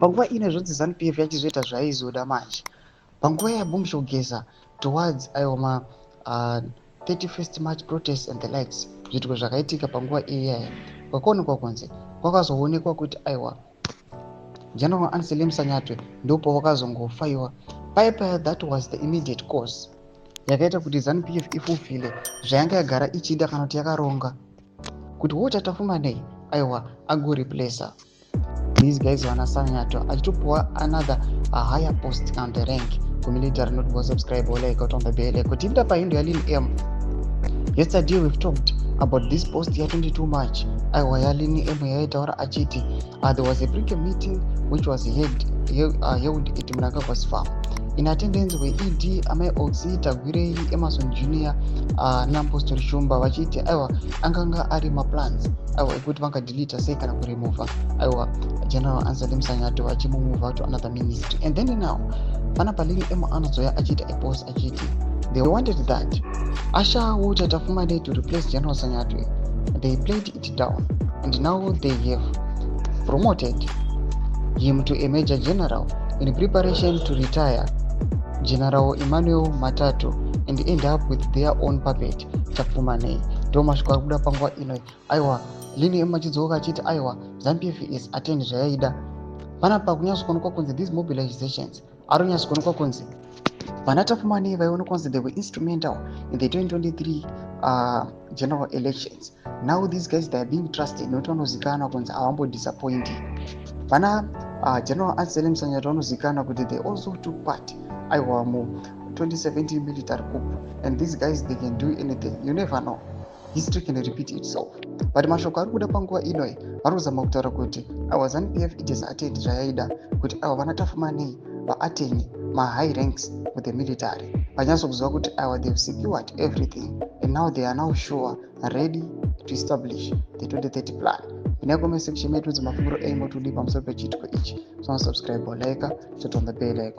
Panguva ine zvodzi ZANU-PF yachizoita zvaizoda manje. Panguva yabomshogeza towards aiwa 31st March protests and the likes, zvituko zvakaitika panguva iyaya, kwakaonekwa kunzi kwakazoonekwa kuti aiwa General Anselm Sanyatwe ndopo wakazongofaiwa. Paipa that was the immediate cause yakaita kuti ZANU-PF ifufile zvayanga yagara ichida kana kuti yakaronga kuti wotatafumanei aiwa agoreplacer these guys vana Sanyatwe achitopuwa another a higher post and rank kumilitary. Not go subscribe or like on the bell kuti ipita pahindo yalini M. Yesterday we've talked about this post ya 22 March aiwa yalini M yaitaura achiti there was a Precabe meeting which was held at mnangagwa's farm. In attendance were ED Amai Oxy Tagwirei Emerson Jr. Nampostori Shumba vachiti aiwa anganga ari maplans aiwa ekuti vanga delete sei kana kuremova aiwa General Anselm Sanyatwe vachimumova to another ministry. And then now pana palini emo anozoya achita a post achiti they wanted that Asha Wotatafumade to replace General Sanyatwe. They played it down and now they have promoted him to a major general in preparation to retire General Emmanuel Matatu and end up with their own puppet Tafumanei. Thomas Kwabuda Pangwa ino aiwa lini emachidzoka achiti aiwa ZANU-PF is attend zvayaida. Panapa kunyatsokuonekwa kunzi these mobilizations aronyatsokuonekwa kunzi vana Tafumanei vaiona kunzi they were instrumental in the 2023 general elections. Now these guys they are being trusted nokuti vanozikana kunzi havambodisappointi. Pana General Anselm Sanyatwe vanozikana kuti they also took part aiwa mu 2017 military coup, and these guys they can do anything. You never know, history can repeat itself. But mashoko ari kuda panguva inoi varikuzama kutaura kuti aiwa ZANU-PF it is attend zvayaida kuti aiwa vana Tafumanei vaateni ma high ranks with the military vanyatsokuziva kuti aiwa they've secured everything and now they are now sure and ready to establish the 2030 plan. In comment section metu mafunguro aimo tudi pamusoro pechitiko ichi. So subscribe or like, turn on the bell icon.